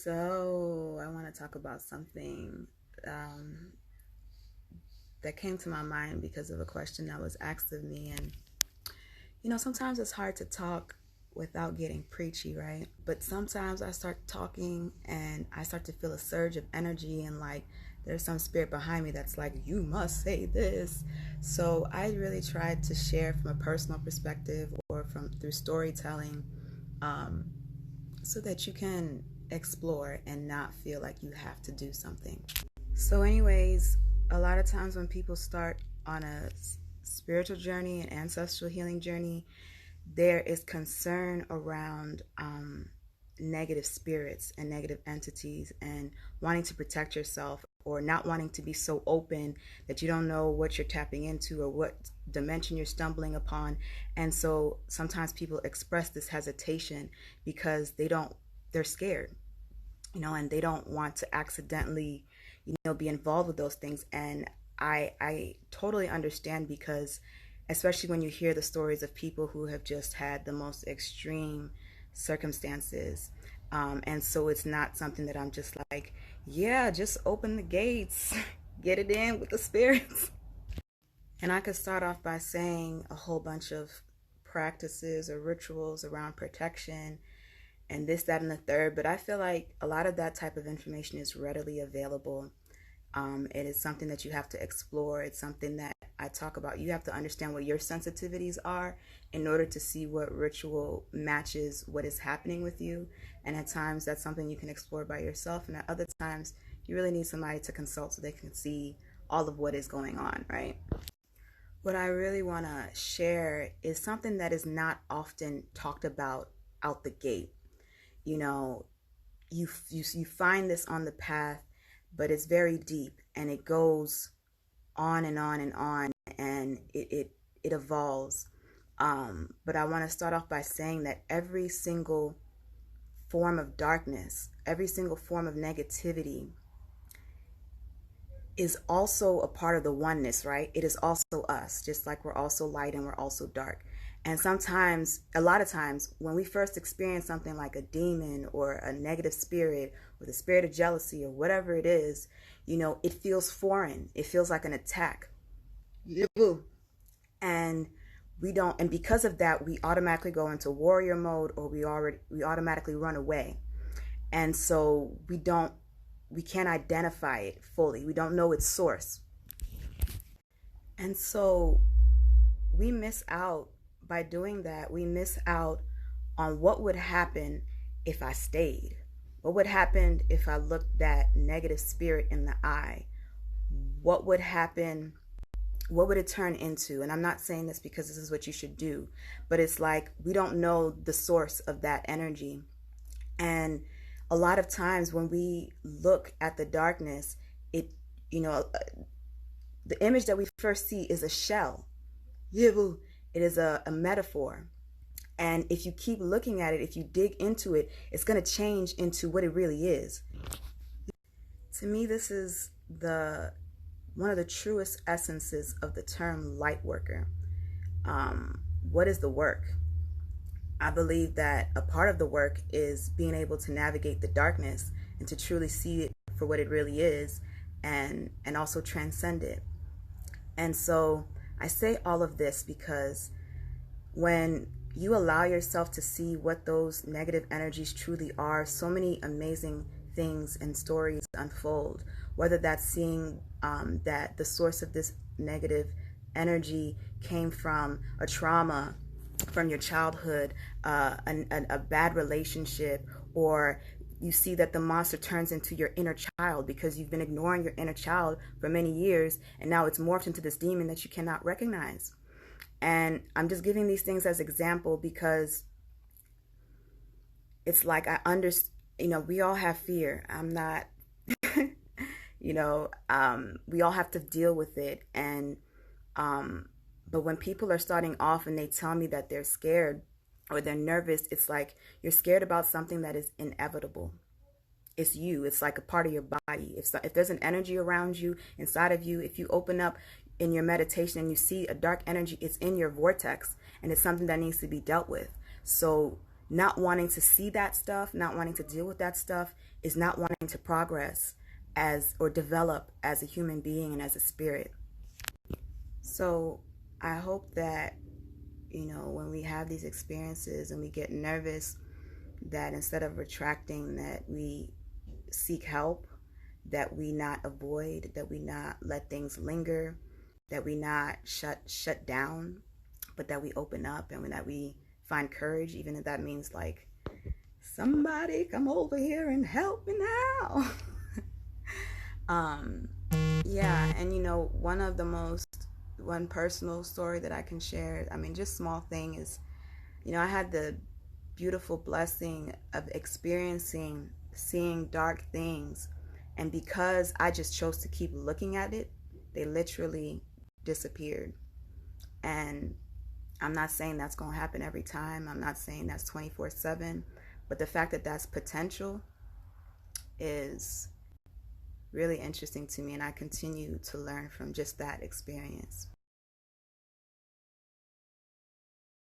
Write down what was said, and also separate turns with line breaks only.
So, I want to talk about something um, that came to my mind because of a question that was asked of me. And, sometimes it's hard to talk without getting preachy, right? But sometimes I start talking and I start to feel a surge of energy, and like there's some spirit behind me that's like, you must say this. So, I really tried to share from a personal perspective or from through storytelling, um, so that you can explore and not feel like you have to do something. So, anyways, a lot of times when people start on a spiritual journey, an ancestral healing journey, there is concern around negative spirits and negative entities and wanting to protect yourself or not wanting to be so open that you don't know what you're tapping into or what dimension you're stumbling upon. And so sometimes people express this hesitation because they're scared, and they don't want to accidentally, be involved with those things. And I totally understand, because especially when you hear the stories of people who have just had the most extreme circumstances. And so it's not something that I'm just like, yeah, just open the gates, get it in with the spirits. And I could start off by saying a whole bunch of practices or rituals around protection and this, that, and the third. But I feel like a lot of that type of information is readily available. It is something that you have to explore. It's something that I talk about. You have to understand what your sensitivities are in order to see what ritual matches what is happening with you. And at times that's something you can explore by yourself. And at other times you really need somebody to consult so they can see all of what is going on, right? What I really want to share is something that is not often talked about out the gate. You know, you find this on the path, but it's very deep and it goes on and on and on, and it evolves. But I want to start off by saying that every single form of darkness, every single form of negativity is also a part of the oneness, right? It is also us, just like we're also light and we're also dark. And sometimes, a lot of times, when we first experience something like a demon or a negative spirit or the spirit of jealousy or whatever it is, it feels foreign. It feels like an attack. And and because of that, we automatically go into warrior mode, or we automatically run away. And so we can't identify it fully. We don't know its source. And so we miss out. By doing that, we miss out on what would happen if I stayed. What would happen if I looked that negative spirit in the eye? What would happen? What would it turn into? And I'm not saying this because this is what you should do, but it's like we don't know the source of that energy. And a lot of times when we look at the darkness, the image that we first see is a shell. It is a metaphor. And if you keep looking at it, if you dig into it, it's going to change into what it really is. To me, this is one of the truest essences of the term light worker. What is the work? I believe that a part of the work is being able to navigate the darkness and to truly see it for what it really is, and also transcend it. And so I say all of this because when you allow yourself to see what those negative energies truly are, so many amazing things and stories unfold, whether that's seeing that the source of this negative energy came from a trauma from your childhood, a bad relationship, or you see that the monster turns into your inner child because you've been ignoring your inner child for many years, and now it's morphed into this demon that you cannot recognize. And I'm just giving these things as example because it's like we all have fear. I'm not, we all have to deal with it. And but when people are starting off and they tell me that they're scared or they're nervous, it's like you're scared about something that is inevitable. It's you. It's like a part of your body. If there's an energy around you, inside of you, if you open up in your meditation and you see a dark energy, it's in your vortex, and it's something that needs to be dealt with. So not wanting to see that stuff, not wanting to deal with that stuff, is not wanting to progress as or develop as a human being and as a spirit. So I hope that, when we have these experiences and we get nervous, that instead of retracting, that we seek help, that we not avoid, that we not let things linger, that we not shut down, but that we open up, and that we find courage, even if that means like, somebody come over here and help me now. Yeah, and one personal story that I can share, just small thing is, I had the beautiful blessing of seeing dark things, and because I just chose to keep looking at it, they literally disappeared. And I'm not saying that's going to happen every time. I'm not saying that's 24/7, but the fact that that's potential is really interesting to me, and I continue to learn from just that experience.